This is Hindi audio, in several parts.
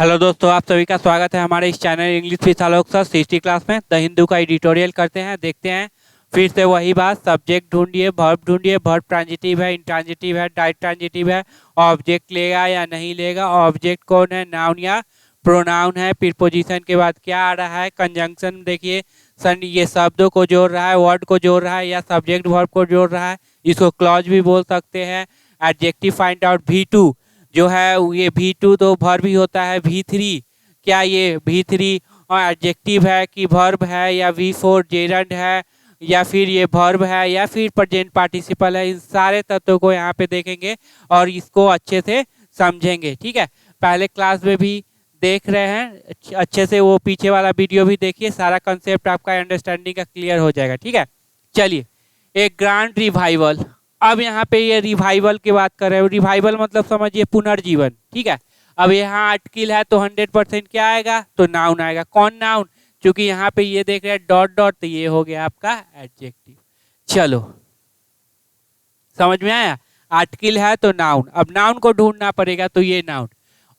हेलो दोस्तों, आप सभी का स्वागत है हमारे इस channel English with Alok sir 60 class में। द हिंदू का एडिटोरियल करते हैं, देखते हैं फिर से वही बात। सब्जेक्ट ढूंढिए, वर्ब ट्रांजिटिव है, इंट्रांजिटिव है, डाइट ट्रांजिटिव है, ऑब्जेक्ट लेगा या नहीं लेगा, ऑब्जेक्ट कौन है, नाउन या प्रोनाउन है, प्रीपोजिशन के बाद क्या आ रहा है, कंजंक्शन देखिए सन ये शब्दों को जोड़ रहा है, वर्ड को जोड़ रहा है या सब्जेक्ट वर्ब को जोड़ रहा है, इसको क्लॉज भी बोल सकते हैं। एडजेक्टिव फाइंड आउट V2 जो है ये V2 तो वर्ब ही होता है। V3 क्या ये V3 और एडजेक्टिव है कि वर्ब है, या V4 जेरंड है, या फिर ये वर्ब है, या फिर प्रेजेंट पार्टिसिपल है। इन सारे तत्वों को यहाँ पे देखेंगे और इसको अच्छे से समझेंगे। ठीक है, पहले क्लास में भी देख रहे हैं अच्छे से, वो पीछे वाला वीडियो भी देखिए, सारा कंसेप्ट आपका अंडरस्टैंडिंग का क्लियर हो जाएगा। ठीक है, चलिए एक ग्रांड रिवाइवल। अब यहाँ पे ये रिवाइवल की बात कर रहे हो। रिवाइवल मतलब समझिए पुनर्जीवन। ठीक है, अब यहाँ आर्टिकल है तो 100% क्या आएगा, तो नाउन आएगा। कौन नाउन, क्योंकि यहाँ पे ये देख रहे हैं डॉट डॉट, तो ये हो गया आपका एडजेक्टिव। चलो समझ में आया, आर्टिकल है तो नाउन। अब नाउन को ढूंढना पड़ेगा, तो ये नाउन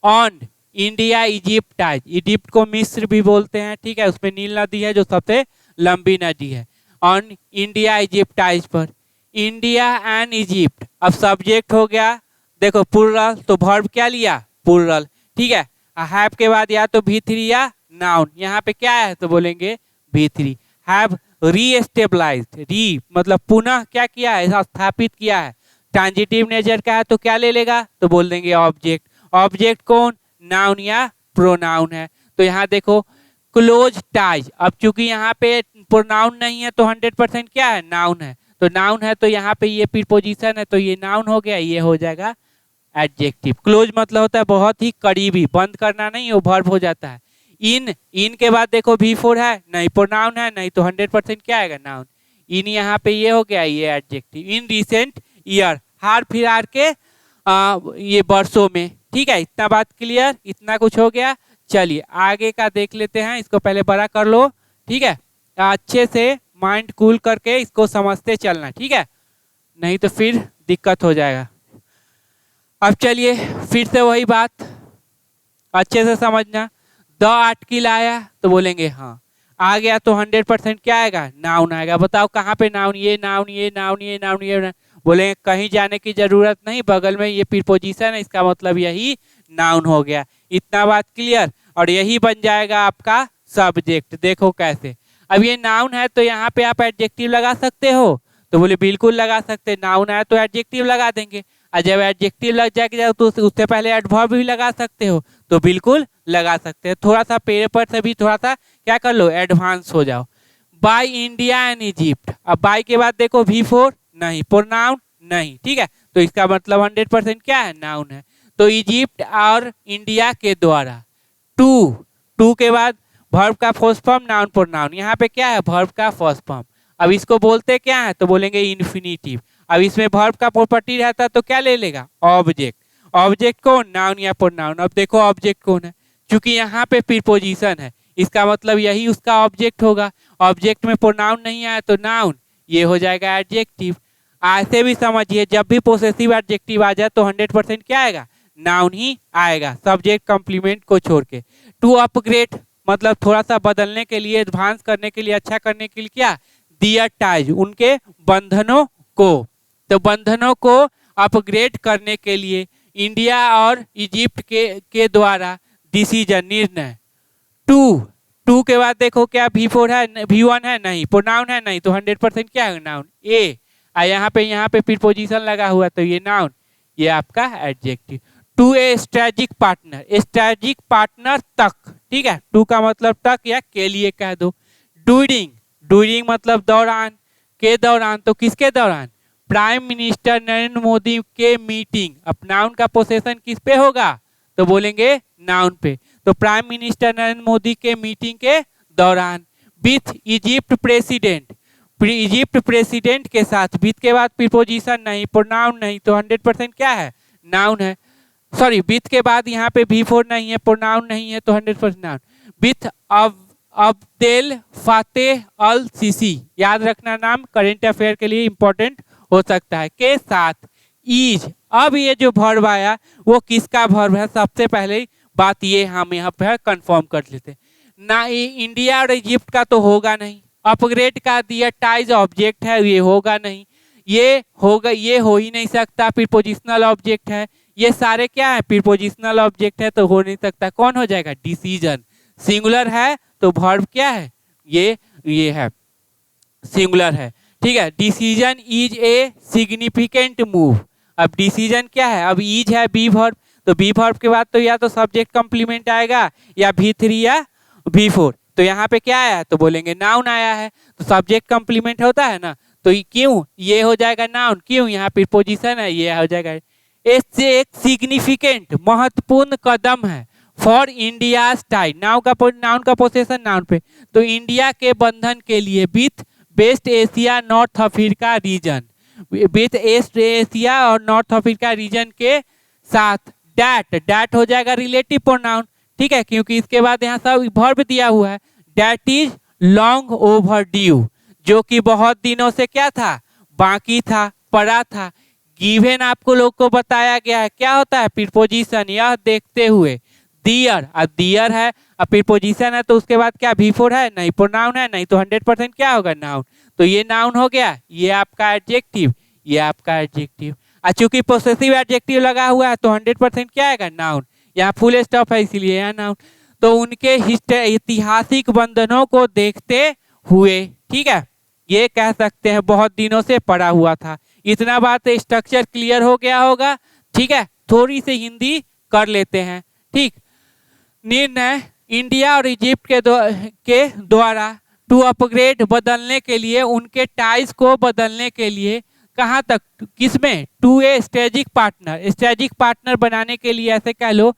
ऑन इंडिया इजिप्टाइज। इजिप्ट को मिस्र भी बोलते हैं। ठीक है, उसमें नील नदी है जो सबसे लंबी नदी है। ऑन इंडिया इजिप्टाइज पर, इंडिया एंड इजिप्ट। अब सब्जेक्ट हो गया देखो प्लूरल, तो वर्ब क्या लिया, प्लूरल। ठीक है, हैव के बाद या तो V3 या नाउन। यहाँ पे क्या है तो बोलेंगे V3। हैव रीएस्टेबलाइज्ड, री मतलब पुनः क्या किया है, स्थापित किया है। ट्रांजिटिव नेचर का है तो क्या ले लेगा, तो बोल देंगे ऑब्जेक्ट। ऑब्जेक्ट कौन, नाउन या प्रोनाउन है। तो यहाँ देखो क्लोज टाइज। अब चूंकि यहाँ पे प्रोनाउन नहीं है तो 100% क्या है, नाउन है। तो नाउन है तो यहाँ पे ये प्रीपोजिशन है तो ये नाउन हो गया, ये हो जाएगा एडजेक्टिव। क्लोज मतलब होता है बहुत ही करीबी, बंद करना नहीं, वो वर्ब हो जाता है। इन के बाद देखो V4 है नहीं, प्रोनाउन है नहीं, तो 100% क्या आएगा, नाउन। इन यहाँ पे ये हो गया, ये एडजेक्टिव। इन रिसेंट ईयर, हार फिलहाल के ये वर्षों में। ठीक है, इतना बात क्लियर, इतना कुछ हो गया। चलिए आगे का देख लेते हैं, इसको पहले बड़ा कर लो। ठीक है, अच्छे से माइंड कूल करके इसको समझते चलना। ठीक है, नहीं तो फिर दिक्कत हो जाएगा। अब चलिए फिर से वही बात अच्छे से समझना। द आर्टिकल आया तो बोलेंगे हाँ, आ गया तो 100% क्या आएगा, नाउन आएगा। बताओ कहाँ पे नाउन, ये नाउन, ये नाउन, ये नाउन, ये नाउन। बोलेंगे कहीं जाने की जरूरत नहीं, बगल में ये प्रीपोजिशन है, इसका मतलब यही नाउन हो गया। इतना बात क्लियर, और यही बन जाएगा आपका सब्जेक्ट। देखो कैसे, अब ये नाउन है तो यहाँ पे आप एडजेक्टिव लगा सकते हो, तो बोले बिल्कुल लगा सकते। नाउन है तो एडजेक्टिव लगा देंगे, और जब एडजेक्टिव लग जाएगा तो उससे पहले एडवर्ब भी लगा सकते हो, तो बिल्कुल लगा सकते हैं। थोड़ा सा पेपर से भी थोड़ा सा क्या कर लो, एडवांस हो जाओ। By India and Egypt. अब बाय के बाद देखो V4 नहीं, प्रोनाउन नहीं। ठीक है, तो इसका मतलब 100% क्या है, नाउन है। तो इजिप्ट और इंडिया के द्वारा। टू के बाद वर्ब का फर्स्ट फॉर्म, नाउन प्रोनाउन। यहाँ पे क्या है, वर्ब का फर्स्ट फॉर्म। अब इसको बोलते क्या है, तो बोलेंगे इन्फिनिटिव। अब इसमें वर्ब का प्रॉपर्टी रहता तो क्या ले लेगा, ऑब्जेक्ट। ऑब्जेक्ट कौन, नाउन या प्रोनाउन। अब देखो ऑब्जेक्ट कौन है, क्योंकि यहाँ पे प्रीपोजिशन है, इसका मतलब यही उसका ऑब्जेक्ट होगा। ऑब्जेक्ट में प्रोनाउन नहीं आया तो नाउन, ये हो जाएगा एडजेक्टिव। ऐसे भी समझिए, जब भी पोसेसिव एडजेक्टिव आ जाए तो 100% क्या आएगा, नाउन ही आएगा, सब्जेक्ट कॉम्प्लीमेंट को छोड़ के। टू अपग्रेड मतलब थोड़ा सा बदलने के लिए, एडवांस करने के लिए, अच्छा करने के लिए क्या, दियर टाइज उनके बंधनों को। तो बंधनों को अपग्रेड करने के लिए इंडिया और इजिप्ट के द्वारा डिसीजन, निर्णय। टू के बाद देखो क्या V4 है, V1 है नहीं, प्रोनाउन है नहीं, तो 100% क्या है, नाउन। ए यहाँ पे प्रीपोजिशन लगा हुआ तो ये नाउन, ये आपका adjective. To a strategic partner, strategic partner तक। ठीक है, टू का मतलब तक या के लिए कह दो। ड्यूरिंग मतलब दौरान, के दौरान, तो किसके दौरान, प्राइम मिनिस्टर नरेंद्र मोदी के मीटिंग। अब नाउन का पोसेशन किस पे होगा, तो बोलेंगे नाउन पे। तो प्राइम मिनिस्टर नरेंद्र मोदी के मीटिंग के दौरान। With Egypt president, Egypt president के साथ। विथ के बाद प्रीपोजिशन नहीं, प्रोनाउन नहीं, तो 100% क्या है, नाउन है। सॉरी, विथ के बाद यहाँ पे V4 नहीं है, प्रोनाउन नहीं है, तो 100% known. With Abdel Fattah al Sisi, याद रखना नाम, करेंट अफेयर के लिए इंपॉर्टेंट हो सकता है। के साथ इज। अब ये जो वर्ब आया वो किसका वर्ब है, सबसे पहले बात ये हम यहाँ पे कंफर्म कर लेते हैं। ना इंडिया और इजिप्ट का तो होगा नहीं, अपग्रेड का दिया टाइज ऑब्जेक्ट है, ये होगा नहीं, ये होगा, ये हो ही नहीं सकता, प्रीपोजिशनल ऑब्जेक्ट है, ये सारे क्या है प्रीपोजिशनल ऑब्जेक्ट है, तो हो नहीं सकता। कौन हो जाएगा डिसीजन, सिंगुलर है तो वर्ब क्या है ये है सिंगुलर है, ठीक है। Decision is a significant move. अब डिसीजन क्या है, अब इज है बी वर्ब, तो बी वर्ब के बाद तो या तो सब्जेक्ट कंप्लीमेंट आएगा या V3 या V4। तो यहाँ पे क्या आया तो बोलेंगे नाउन आया है, तो सब्जेक्ट कंप्लीमेंट होता है ना, तो क्यों ये हो जाएगा नाउन, क्यों यहाँ प्रीपोजिशन है, ये हो जाएगा। इससे एक सिग्निफिकेंट महत्वपूर्ण कदम है फॉर इंडिया टाई, नाउन का पोसेशन नाउन पे, तो इंडिया के बंधन के लिए with West Asia North Africa region, with East Asia और नॉर्थ अफ्रीका रीजन के साथ। डैट हो जाएगा रिलेटिव प्रोनाउन, ठीक है, क्योंकि इसके बाद यहाँ सब वर्ब दिया हुआ है। That is long over due, जो कि बहुत दिनों से क्या था बाकी था, पड़ा था। गिवन आपको लोग को बताया गया है, क्या होता है प्रीपोजिशन, यह देखते हुए। दियर, अब दियर है, अब प्रीपोजिशन है तो उसके बाद क्या V4 है, नहीं प्रोनाउन है, नहीं तो 100% क्या होगा नाउन, तो ये नाउन हो गया, ये आपका एडजेक्टिव, ये आपका एडजेक्टिव। चूंकि पोसेसिव एडजेक्टिव लगा हुआ है तो 100% क्या आएगा नाउन, यहाँ फुल स्टॉप है इसीलिए यहाँ नाउन। तो उनके ऐतिहासिक बंधनों को देखते हुए, ठीक है, ये कह सकते हैं बहुत दिनों से पड़ा हुआ था। इतना बात स्ट्रक्चर क्लियर हो गया होगा, ठीक है। थोड़ी सी हिंदी कर लेते हैं, ठीक। निर्णय इंडिया और इजिप्ट के द्वारा टू अपग्रेड बदलने के लिए, उनके टाइज को बदलने के लिए, कहाँ तक, किसमें, टू ए स्ट्रेटेजिक पार्टनर बनाने के लिए, ऐसे कह लो।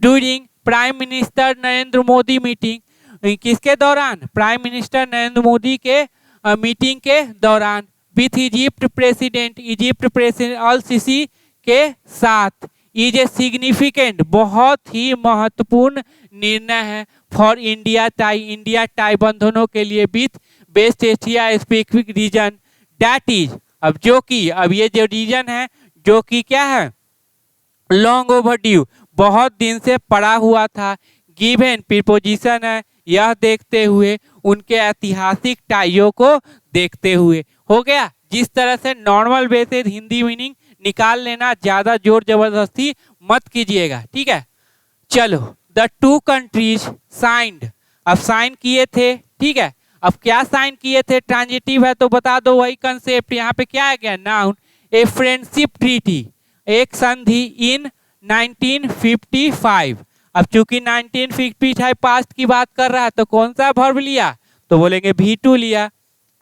During prime minister Narendra Modi meeting, किसके दौरान, प्राइम मिनिस्टर नरेंद्र मोदी के मीटिंग के दौरान। With Egypt president Al Sisi के साथ। इज ए सिग्निफिकेंट, बहुत ही महत्वपूर्ण निर्णय है फॉर इंडिया टाई बंधनों के लिए with West Asia specific region. That is, अब जो कि, अब ये जो रीजन है जो कि क्या है लॉन्ग ओवर ड्यू, बहुत दिन से पड़ा हुआ था। गिवन प्रीपोजिशन है, यह देखते हुए, उनके ऐतिहासिक टाइयों को देखते हुए। हो गया, जिस तरह से नॉर्मल बेसिस हिंदी मीनिंग निकाल लेना, ज्यादा जोर जबरदस्ती मत कीजिएगा, ठीक है। चलो, द टू कंट्रीज साइंड, अब साइन किए थे, ठीक है। अब क्या साइन किए थे, ट्रांजिटिव है तो बता दो, वही कंसेप्ट यहाँ पे क्या आ गया नाउन। ए फ्रेंडशिप ट्रीटी, एक संधि इन 1955। अब चूंकि 1955 पास्ट की बात कर रहा है तो कौन सा वर्ब लिया, तो बोलेंगे V2 लिया।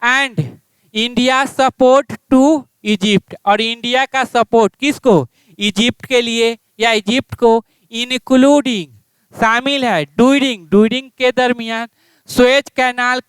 And India support to Egypt, और इंडिया का सपोर्ट किसको, इजिप्ट के लिए या इजिप्ट को। इंक्लूडिंग, शामिल है, ड्यूरिंग के दरमियान। सुएज कैनाल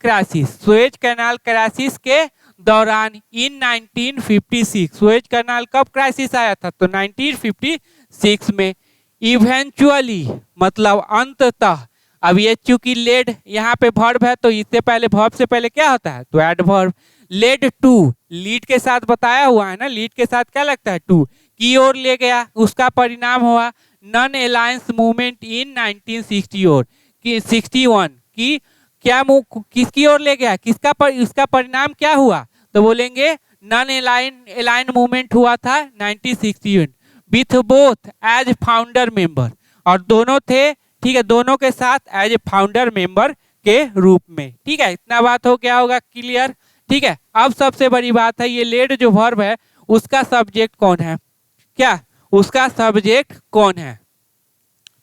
क्राइसिस के दौरान इन 1956, सुएज कैनाल कब क्राइसिस आया था, तो 1956 में। इवेंचुअली मतलब अंततः, अब ये चूंकि लेड यहाँ पे वर्ब है तो इससे पहले वर्ब से पहले क्या होता है, तो एडवर्ब। लेड टू, लीड के साथ बताया हुआ है ना, लीड के साथ क्या लगता है टू, की ओर ले गया, उसका परिणाम हुआ नॉन अलायंस मूवमेंट इन 1961 की। क्या किसकी ओर ले गया, इसका परिणाम क्या हुआ, तो बोलेंगे नॉन अलाइन मूवमेंट हुआ था 1961 with both as founder member, और दोनों थे, ठीक है, दोनों के साथ एज ए फाउंडर मेंबर के रूप में, ठीक है। इतना बात हो गया होगा क्लियर, ठीक है। अब सबसे बड़ी बात है, ये लेड जो वर्ब है उसका सब्जेक्ट कौन है, क्या उसका सब्जेक्ट कौन है,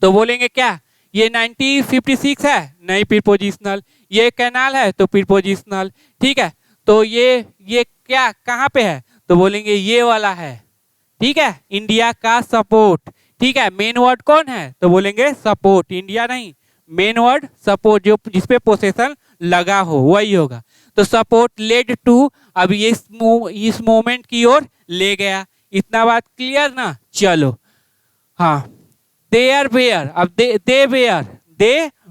तो बोलेंगे क्या, ये 1956 है, नहीं प्रीपोजिशनल। ये कैनाल है तो प्रीपोजिशनल, ठीक है। तो ये क्या कहाँ पे है, तो बोलेंगे ये वाला है, ठीक है, इंडिया का सपोर्ट, ठीक है। मेन वर्ड कौन है, तो बोलेंगे सपोर्ट, इंडिया नहीं, मेन वर्ड सपोर्ट, जो जिसपे पोसेशन लगा हो वही होगा। तो सपोर्ट लेड टू, अब ये इस मोमेंट की ओर ले गया। इतना बात क्लियर ना, चलो हाँ। देयर वेयर, अब दे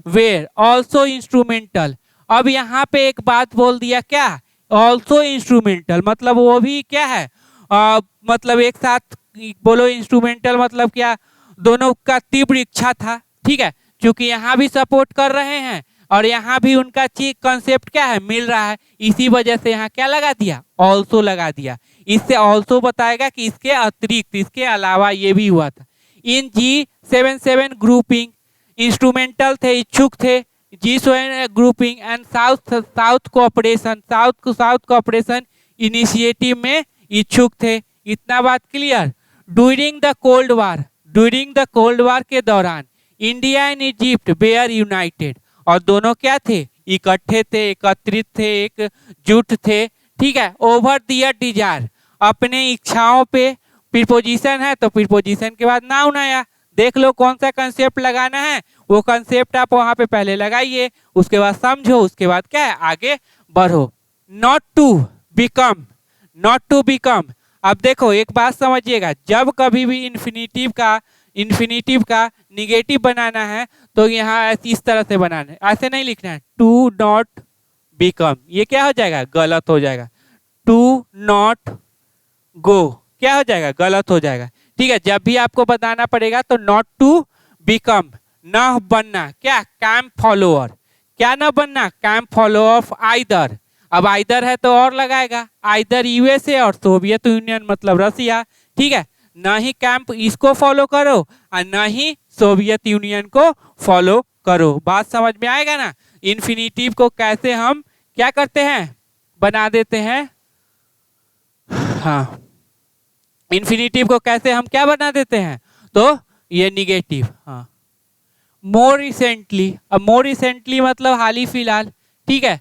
वेयर ऑल्सो इंस्ट्रूमेंटल। अब यहाँ पे एक बात बोल दिया, क्या ऑल्सो इंस्ट्रूमेंटल, मतलब वो भी क्या है, मतलब एक साथ बोलो इंस्ट्रूमेंटल मतलब क्या, दोनों का तीव्र इच्छा था, ठीक है, क्योंकि यहाँ भी सपोर्ट कर रहे हैं और यहाँ भी उनका चीज कंसेप्ट क्या है, मिल रहा है, इसी वजह से यहाँ क्या लगा दिया, ऑल्सो लगा दिया। इससे ऑल्सो बताएगा कि इसके अतिरिक्त, इसके अलावा ये भी हुआ था। इन G77 ग्रुपिंग इंस्ट्रूमेंटल थे, इच्छुक थे, G7 grouping and South cooperation initiative में इच्छुक थे। इतना बात clear. During the cold war के दौरान India and Egypt were united, और दोनों क्या थे, इकट्ठे थे, एकत्रित थे, एकजुट थे, ठीक है। ओवर दियर डिजायर, अपने इच्छाओं पे, प्रीपोजिशन है तो प्रीपोजिशन के बाद नाउन आया। देख लो कौन सा कंसेप्ट लगाना है, वो कंसेप्ट आप वहां पे पहले लगाइए, उसके बाद समझो, उसके बाद क्या है आगे बढ़ो। Not to become. अब देखो एक बात समझिएगा, जब कभी भी इन्फिनिटिव का निगेटिव बनाना है तो यहाँ इस तरह से बनाना है, ऐसे नहीं लिखना है टू नॉट बिकम, ये क्या हो जाएगा, गलत हो जाएगा। टू नॉट गो क्या हो जाएगा, गलत हो जाएगा, ठीक है। जब भी आपको बताना पड़ेगा तो नॉट टू बिकम, न बनना क्या, कैंप फॉलोअर, क्या न बनना, कैंप फॉलोअर ऑफ आइदर। अब आइदर है तो और लगाएगा, आइदर यूएसए और सोवियत यूनियन मतलब रसिया, ठीक है। न ही कैंप इसको फॉलो करो और न ही सोवियत यूनियन को फॉलो करो। बात समझ में आएगा ना। इन्फिनिटिव को कैसे हम क्या करते हैं, बना देते हैं, हाँ, इन्फिनिटिव को कैसे हम क्या बना देते हैं, तो ये निगेटिव, हाँ। मोर रिसेंटली, अब मोर रिसेंटली मतलब हाल ही फिलहाल, ठीक है।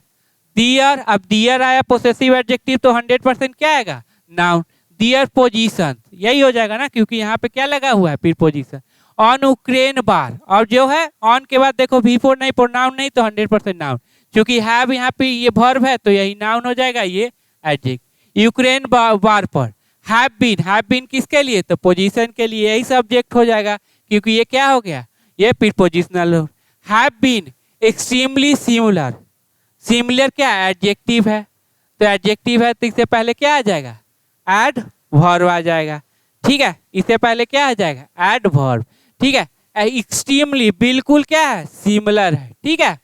दियर, अब दियर आया पोसेसिव एडजेक्टिव तो 100% क्या आएगा, नाउन। दियर पोजीशन, यही हो जाएगा ना, क्योंकि यहाँ पे क्या लगा हुआ है, प्रीपोजिशन। ऑन यूक्रेन वार, और जो है ऑन के बाद देखो V4 नहीं, प्रोनाउन नहीं, तो 100% नाउन, क्योंकि हैव यहाँ पे ये वर्ब है तो यही नाउन हो जाएगा, ये एडजेक्टिव। यूक्रेन वार पर हैव बीन किसके लिए, तो पोजीशन के लिए, यही सब्जेक्ट हो जाएगा, क्योंकि ये क्या हो गया, ये prepositional. Have been extremely similar क्या एडजेक्टिव है, तो एडजेक्टिव है तो इससे पहले क्या आ जाएगा, एड वर्ब आ जाएगा, ठीक है। इससे पहले क्या आ जाएगा, एड वर्ब, ठीक है। एक्सट्रीमली बिल्कुल क्या है, सिमिलर है, ठीक है।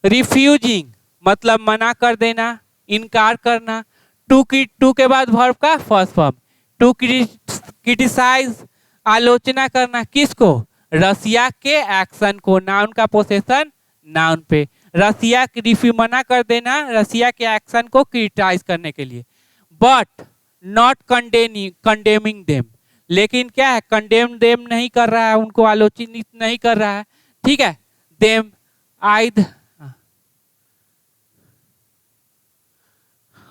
रिफ्यूजिंग मतलब मना कर देना, इनकार करना। टू के बाद वर्ब का फर्स्ट फॉर्म। टू क्रिटिसाइज आलोचना करना, किसको, रसिया के एक्शन को, नाउन का पोसेशन नाउन पे, रसिया रिफ्यू मना कर देना रसिया के एक्शन को क्रिटिसाइज करने के लिए। बट नॉट कंडेमिंग देम, लेकिन क्या है, कंडेम देम नहीं कर रहा है, उनको आलोचित नहीं कर रहा है, ठीक है। देम आइद,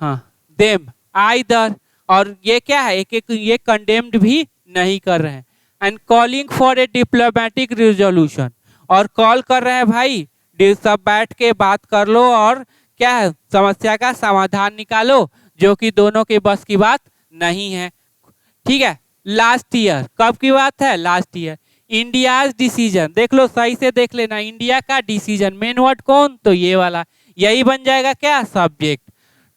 हाँ, देम आइदर, और ये क्या है, एक ये कंडेम्ड भी नहीं कर रहे हैं। And calling for a diplomatic resolution, और कॉल कर रहे हैं भाई, सब बैठ के बात कर लो और क्या है, समस्या का समाधान निकालो, जो कि दोनों के बस की बात नहीं है, ठीक है। लास्ट ईयर, कब की बात है, लास्ट ईयर। इंडियाज डिसीजन, देख लो सही से देख लेना, इंडिया का डिसीजन, मेन वर्ड कौन, तो ये वाला, यही बन जाएगा क्या, सब्जेक्ट।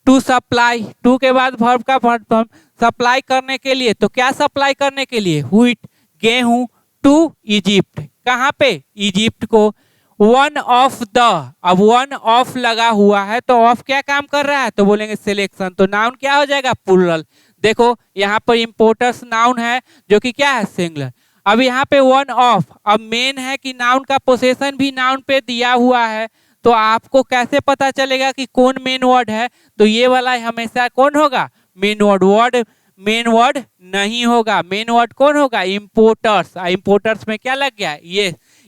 टू सप्लाई, टू के बाद वर्ब का फॉर्म, सप्लाई करने के लिए, तो क्या सप्लाई करने के लिए, व्हीट गेहूं, टू इजिप्ट, कहाँ पे, इजिप्ट को। वन ऑफ द, अब वन ऑफ लगा हुआ है तो ऑफ क्या काम कर रहा है, तो बोलेंगे सिलेक्शन, तो नाउन क्या हो जाएगा, प्लूरल। देखो यहाँ पर इंपोर्टर्स नाउन है जो कि क्या है, सिंगुलर। अब यहाँ पे वन ऑफ, अब मेन है कि नाउन का पोसेशन भी नाउन पे दिया हुआ है, तो आपको कैसे पता चलेगा कि कौन मेन वर्ड है, तो ये वाला हमेशा कौन होगा, मेन वर्ड मेन वर्ड नहीं होगा, मेन वर्ड कौन होगा, इंपोर्टर्स। इंपोर्टर्स में क्या लग गया,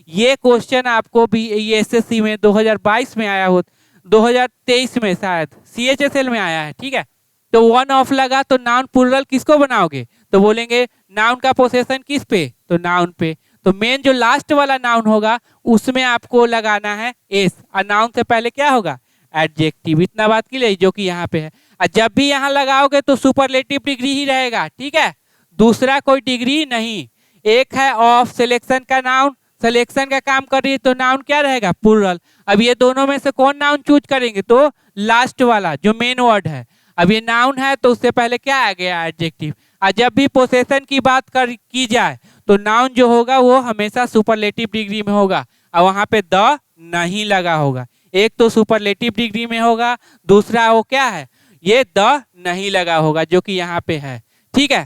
ये क्वेश्चन आपको भी ये एसएससी में 2022 में आया हो, 2023 में शायद CHSL में आया है, ठीक है। तो वन ऑफ लगा तो नाउन प्लूरल किसको बनाओगे, तो बोलेंगे नाउन का पोसेशन किस पे, तो नाउन पे। तो मेन जो लास्ट वाला नाउन होगा उसमें आपको लगाना है एस, और नाउन से पहले क्या होगा, एडजेक्टिव। इतना बात की ले, जो कि यहाँ पे है। और जब भी यहाँ लगाओगे तो सुपरलेटिव डिग्री ही रहेगा, ठीक है, दूसरा कोई डिग्री नहीं। एक है ऑफ, सिलेक्शन का नाउन, सिलेक्शन का काम कर रही है तो नाउन क्या रहेगा, प्लूरल। अब ये दोनों में से कौन नाउन चूज करेंगे, तो लास्ट वाला जो मेन वर्ड है। अब ये नाउन है तो उससे पहले क्या आ गया, एडजेक्टिव। और जब भी पोसेशन की बात की जाए तो नाउन जो होगा वो हमेशा सुपरलेटिव डिग्री में होगा और वहाँ पे द नहीं लगा होगा। एक तो सुपरलेटिव डिग्री में होगा, दूसरा वो क्या है, ये द नहीं लगा होगा जो कि यहाँ पे है। ठीक है,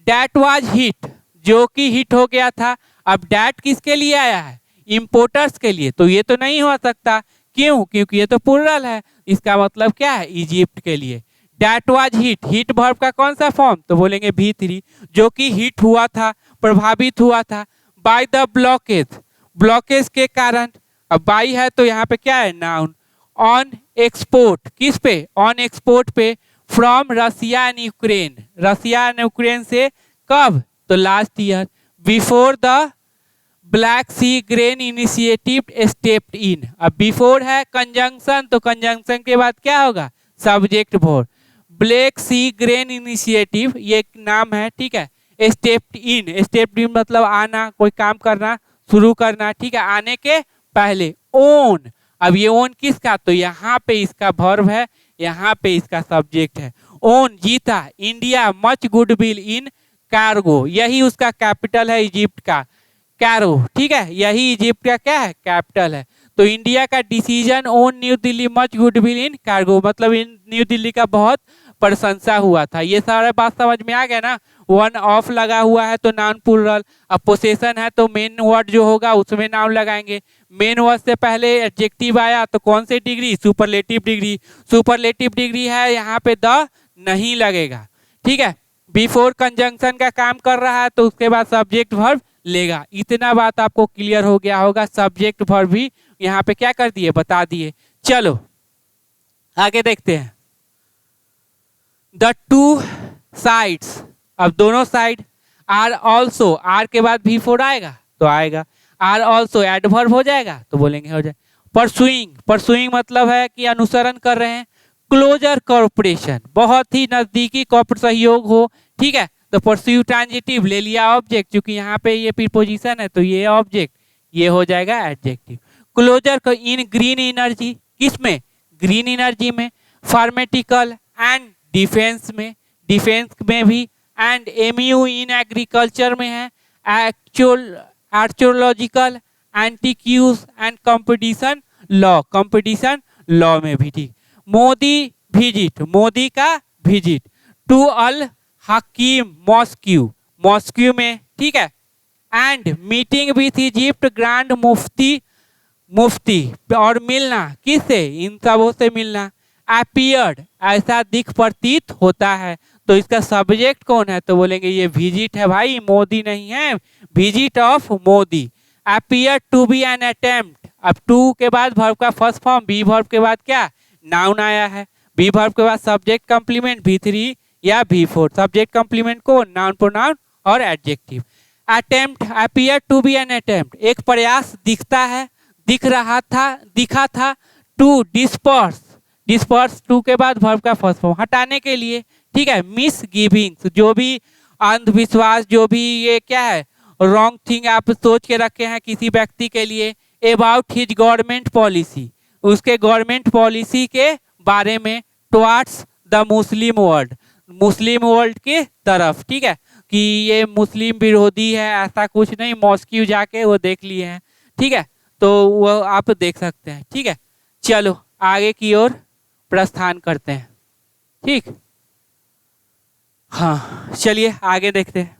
डैट वाज हिट, जो कि हिट हो गया था। अब डैट किसके लिए आया है, इंपोर्टर्स के लिए, तो ये तो नहीं हो सकता। क्यों, क्योंकि ये तो प्लूरल है। इसका मतलब क्या है, इजिप्ट के लिए। That was hit, hit verb का कौन सा फॉर्म, तो बोलेंगे V3, जो कि हिट हुआ था, प्रभावित हुआ था बाय द ब्लॉकेज, ब्लॉकेज के कारण। अब बाई है तो यहाँ पे क्या है, नाउन। ऑन एक्सपोर्ट, किस पे, ऑन एक्सपोर्ट पे, from Russia and Ukraine, Russia and Ukraine से, कब, तो last year. Before the Black Sea grain initiative stepped in. अब बिफोर है कंजंक्शन, तो कंजंक्शन के बाद क्या होगा, subject verb. Black Sea grain initiative ये एक नाम है, ठीक है। स्टेप्ड इन, स्टेप्ड इन मतलब आना, कोई काम करना, शुरू करना, ठीक है, आने के पहले। ओन, अब ये ओन किसका, तो यहाँ पे इसका वर्ब है, यहाँ पे इसका सब्जेक्ट है। ओन जीता, India much goodwill in cargo, यही उसका कैपिटल है इजिप्ट का, कैरो, ठीक है, यही इजिप्ट का क्या है, कैपिटल है। तो इंडिया का decision own new Delhi much goodwill in cargo, मतलब इन न्यू दिल्ली का बहुत प्रशंसा हुआ था। ये सारा बात समझ में आ गया ना। वन ऑफ लगा हुआ है तो नाउन प्लूरल, अब पोसेशन है तो मेन वर्ड जो होगा उसमें नाउन लगाएंगे। मेन वर्ड से पहले एडजेक्टिव आया तो कौन सी degree, superlative degree, superlative degree है, यहाँ पे द नहीं लगेगा, ठीक है। बिफोर कंजंक्शन का काम कर रहा है तो उसके बाद सब्जेक्ट वर्ब लेगा। इतना बात आपको क्लियर हो गया होगा। सब्जेक्ट वर्ब भी यहाँ पे क्या कर दिए, बता दिए। चलो आगे देखते हैं। द टू साइड्स, अब दोनों साइड, आर ऑल्सो, आर के बाद V4 आएगा तो आएगा, आर ऑल्सो एडवर्ब हो जाएगा तो बोलेंगे हो जाए। परसुइंग, परसुइंग मतलब है कि अनुसरण कर रहे हैं। क्लोजर कॉर्पोरेशन, बहुत ही नजदीकी सहयोग हो, ठीक है। तो परस्यू ट्रांजिटिव ले लिया ऑब्जेक्ट, क्योंकि यहाँ पे ये प्रीपोजिशन है तो ये ऑब्जेक्ट, ये हो जाएगा एडजेक्टिव। क्लोजर का इन ग्रीन एनर्जी, किसमें, ग्रीन एनर्जी में। फार्मेटिकल एंड डिफेंस में, डिफेंस में भी। एंड MU इन एग्रीकल्चर में है। Archaeological, antiques and competition law, competition law में भी, ठीक। मोदी विजिट, मोदी का visit to al Hakim mosque, mosque में, ठीक है। And meeting with Egypt grand mufti, mufti, और मिलना किससे, इन सबों से मिलना। अपीयर्ड, ऐसा दिख प्रतीत होता है, तो इसका सब्जेक्ट कौन है, तो बोलेंगे ये विजिट है भाई, मोदी नहीं है, visit of Modi. Appear to be an attempt, अब टू के बाद वर्ब का फर्स्ट फॉर्म, बी वर्ब के बाद क्या, नाउन आया है। बी वर्ब के बाद सब्जेक्ट कंप्लीमेंट V3 या V4, सब्जेक्ट कंप्लीमेंट को नाउन प्रोनाउन और adjective. Attempt, appear to be an attempt, एक प्रयास दिखता है, दिख रहा था, दिखा था। टू डिस्पर्स, डिस्पर्स टू के बाद वर्ब का फर्स्ट फॉर्म, हटाने के लिए, ठीक है। मिस गिविंग्स, जो भी अंधविश्वास, जो भी ये क्या है रॉन्ग थिंग आप सोच के रखे हैं किसी व्यक्ति के लिए। अबाउट हिज गवर्नमेंट पॉलिसी, उसके गवर्नमेंट पॉलिसी के बारे में। Towards the Muslim world, Muslim world के तरफ, ठीक है, कि ये मुस्लिम विरोधी है, ऐसा कुछ नहीं, मॉस्क्यू जाके वो देख लिए हैं, ठीक है, तो वो आप देख सकते हैं, ठीक है। चलो आगे की ओर प्रस्थान करते हैं, ठीक। हाँ चलिए आगे देखते हैं।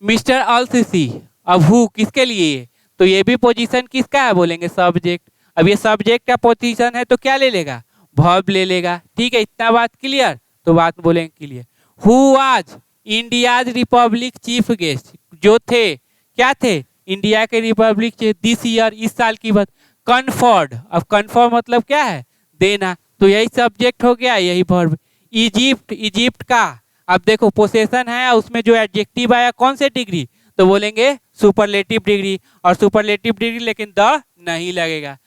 मिस्टर अल-सिसी, अब हु किसके लिए, तो ये भी पोजीशन किसका है, बोलेंगे सब्जेक्ट। अब ये सब्जेक्ट का पोजीशन है तो क्या ले लेगा, वर्ब ले लेगा, ठीक है। इतना बात क्लियर, तो बात बोलेंगे clear. Who was India's Republic chief guest, जो थे, क्या थे, इंडिया के रिपब्लिक चीफ दिस ईयर, इस साल की बात। कन्फर्ड, अब कन्फर्म मतलब क्या है, देना, तो यही सब्जेक्ट हो गया, यही वर्ब। इजिप्ट, इजिप्ट का, अब देखो पोसेशन है, उसमें जो एडजेक्टिव आया कौन से डिग्री, तो बोलेंगे सुपरलेटिव डिग्री, और सुपरलेटिव डिग्री लेकिन द नहीं लगेगा।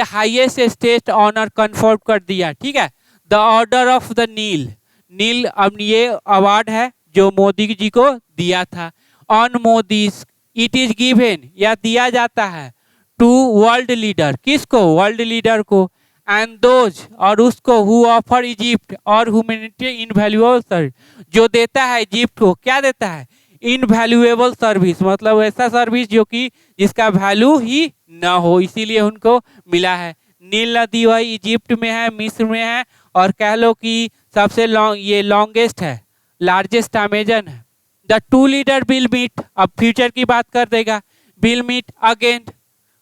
हाईएस्ट स्टेट ऑनर कन्फर्म कर दिया, ठीक है। द ऑर्डर ऑफ द नील, नील, अब ये अवार्ड है जो मोदी जी को दिया था। On Modi, it is given, या दिया जाता है। टू वर्ल्ड लीडर, किसको, वर्ल्ड लीडर को। एंड दोज, और उसको, हु ऑफर इजिप्ट और ह्यूमैनिटी इनवैल्यूएबल, जो देता है इजिप्ट को, क्या देता है, इनवैल्यूएबल सर्विस, मतलब ऐसा सर्विस जो कि जिसका वैल्यू ही ना हो, इसीलिए उनको मिला है। नील नदी वही इजिप्ट में है, मिस्र में है, और कह लो कि सबसे लॉन्ग, ये लॉन्गेस्ट है, लार्जेस्ट अमेजन है। The two leader will meet, अब फ्यूचर की बात कर देगा, विल मीट अगेन,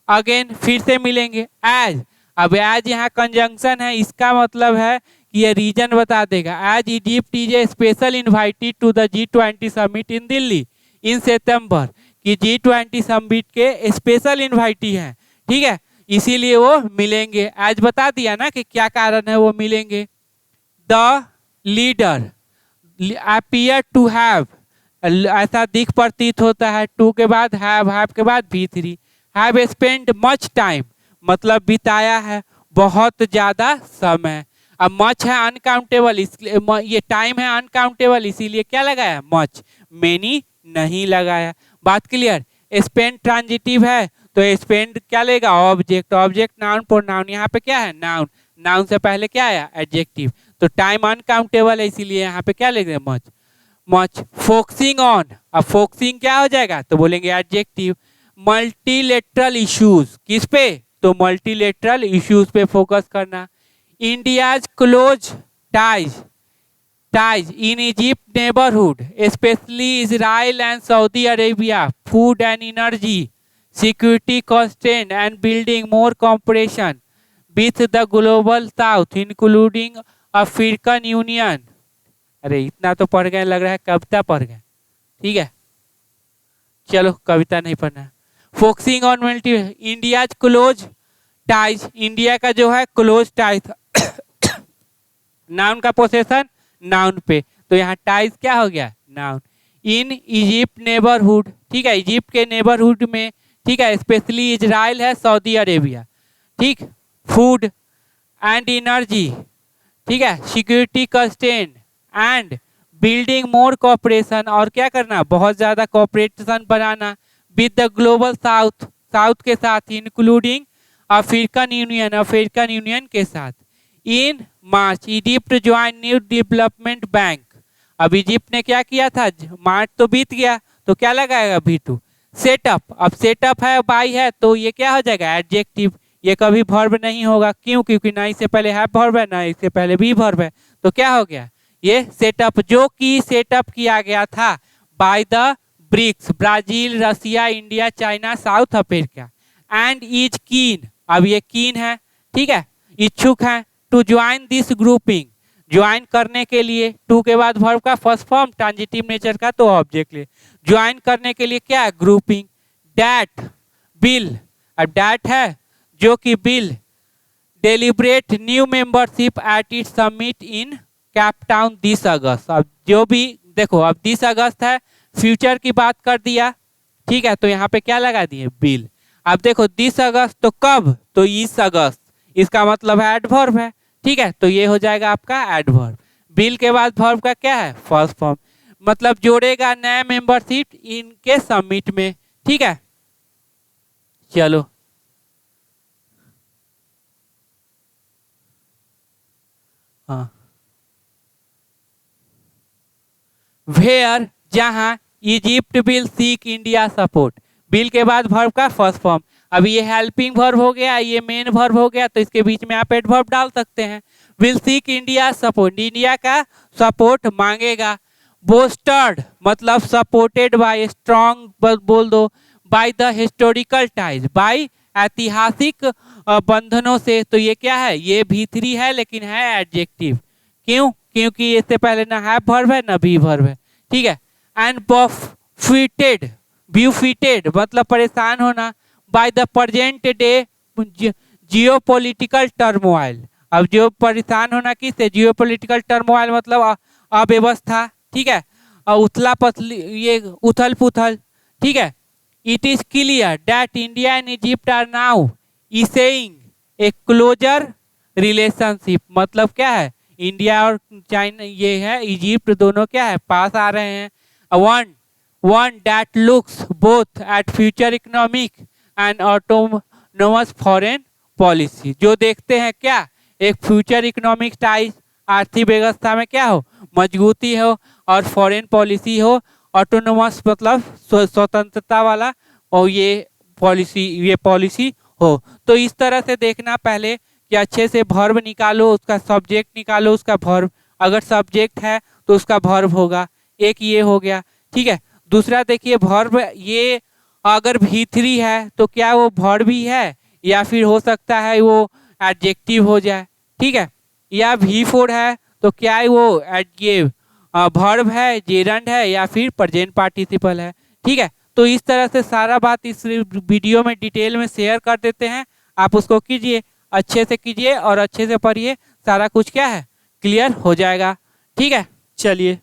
अगेन फिर से मिलेंगे। एज, अब एज यहाँ कंजंक्शन है, इसका मतलब है कि ये रीजन बता देगा। As Egypt is a special invited to the G20 summit in Delhi in September, कि G20 समिट के स्पेशल इन्वाइटी हैं, ठीक है, इसीलिए वो मिलेंगे। एज बता दिया ना कि क्या कारण है वो मिलेंगे। The leader appear to have, ऐसा दिख प्रतीत होता है, टू के बाद हैव के बाद V3, have spend much time, मतलब बिताया है बहुत ज़्यादा समय। अब मच है अनकाउंटेबल, इसलिए ये टाइम है अनकाउंटेबल, इसीलिए क्या लगाया मच, मेनी नहीं लगाया। बात क्लियर। स्पेंड ट्रांजिटिव है तो स्पेंड क्या लेगा, ऑब्जेक्ट, ऑब्जेक्ट नाउन प्रोनाउन, यहाँ पे क्या है नाउन, नाउन से पहले क्या आया एडजेक्टिव, तो टाइम अनकाउंटेबल है इसीलिए यहाँ पे क्या लेंगे मच, मच। फोकसिंग ऑन, अब फोकसिंग क्या हो जाएगा, तो बोलेंगे एडजेक्टिव। मल्टीलेटरल इश्यूज, किस पे, तो मल्टीलेटरल इश्यूज पे फोकस करना। India's close ties, ties in Egypt neighbourhood specially Israel and Saudi Arabia, food and energy security constraint and building more cooperation with the global South including African Union. अरे इतना तो पढ़ गए, लग रहा है कविता पढ़ गए, ठीक है, चलो कविता नहीं पढ़ना है। Focusing on multi, India's close ties, India का जो है क्लोज टाइज, नाउन का पोसेशन नाउन पे, तो यहाँ टाइज क्या हो गया नाउन। इन इजिप्ट नेबरहुड, ठीक है, इजिप्ट के नेबरहुड में, ठीक है, स्पेशली इजराइल है, सऊदी अरेबिया, ठीक। फूड एंड एनर्जी, ठीक है, security constraint and building more cooperation, और क्या करना बहुत ज़्यादा कोऑपरेशन बनाना with the global south, south के साथ, including African Union, African Union के साथ। In March Egypt join New Development Bank, अब इजिप्ट ने क्या किया था, मार्च तो बीत गया तो क्या लगाएगा V2। सेटअप, अब सेटअप है बाई है तो ये क्या हो जाएगा एडजेक्टिव, ये कभी वर्ब नहीं होगा, क्यों, क्योंकि ना इससे पहले है वर्ब है ना इससे पहले भी वर्ब है, तो क्या हो गया ये सेटअप, जो कि सेटअप किया गया था by the BRICS, Brazil, Russia, India, China, South Africa, and is keen, अब ये कीन है, ठीक है, इच्छुक है, to join this grouping, join करने के लिए, टू के बाद वर्ब का फर्स्ट फॉर्म ट्रांजिटिव नेचर का तो ऑब्जेक्ट ले, ज्वाइन करने के लिए क्या है ग्रुपिंग। डैट बिल, अब डैट है जो कि will deliberate new membership at it summit in Cape Town this August, अब जो भी देखो, अब 30 अगस्त है, फ्यूचर की बात कर दिया, ठीक है, तो यहाँ पे क्या लगा दिए बिल। अब देखो 30 अगस्त तो कब, तो इस अगस्त, इसका मतलब है एडवर्ब है, ठीक है, तो ये हो जाएगा आपका एडवर्ब। बिल के बाद वर्ब का क्या है फर्स्ट फॉर्म, मतलब जोड़ेगा नया मेंबरशिप इनके समिट में, ठीक है। चलो हाँ, वेयर, जहां, Egypt will seek India support, bill के बाद वर्ब का फर्स्ट फॉर्म, अब ये हेल्पिंग वर्ब हो गया, ये मेन वर्ब हो गया, तो इसके बीच में आप एडवर्ब डाल सकते हैं। Will seek India support, India का सपोर्ट मांगेगा। बोस्टर्ड मतलब सपोर्टेड बाय, स्ट्रॉन्ग बोल दो, by the historical ties, by ऐतिहासिक बंधनों से, तो ये क्या है, ये V3 है लेकिन है एडजेक्टिव, क्यों, क्योंकि इससे पहले ना है वर्ब है ना भी वर्ब है, ठीक है। एंड बफिटेड, ब्यूफिटेड मतलब परेशान होना, by the present day geopolitical turmoil, अब जो परेशान होना किससे, जियोपॉलिटिकल टर्मोइल मतलब अव्यवस्था, ठीक है, उथला पथली, ये उथल पुथल, ठीक है। It is clear that India and Egypt are now seeing a closer relationship, मतलब क्या है, इंडिया और चाइना, ये है इजिप्ट, दोनों क्या है पास आ रहे हैं। One that looks both at future economic and autonomous foreign policy, जो देखते हैं क्या, एक फ्यूचर इकोनॉमिक टाइज, आर्थिक व्यवस्था में क्या हो मजबूती हो, और फॉरेन पॉलिसी हो, ऑटोनोमस मतलब स्वतंत्रता वाला, और ये पॉलिसी हो। तो इस तरह से देखना पहले कि अच्छे से वर्ब निकालो, उसका सब्जेक्ट निकालो, उसका वर्ब, अगर सब्जेक्ट है तो उसका वर्ब होगा, एक ये हो गया। ठीक है, दूसरा देखिए वर्ब, ये अगर V3 है तो क्या वो वर्ब ही है, या फिर हो सकता है वो एडजेक्टिव हो जाए। ठीक है, या V4 है तो क्या वो ये वर्ब है, जेरंड है, या फिर प्रेजेंट पार्टिसिपल है। ठीक है, तो इस तरह से सारा बात इस वीडियो में डिटेल में शेयर कर देते हैं। आप उसको कीजिए, अच्छे से कीजिए और अच्छे से पढ़िए, सारा कुछ क्या है क्लियर हो जाएगा। ठीक है, चलिए।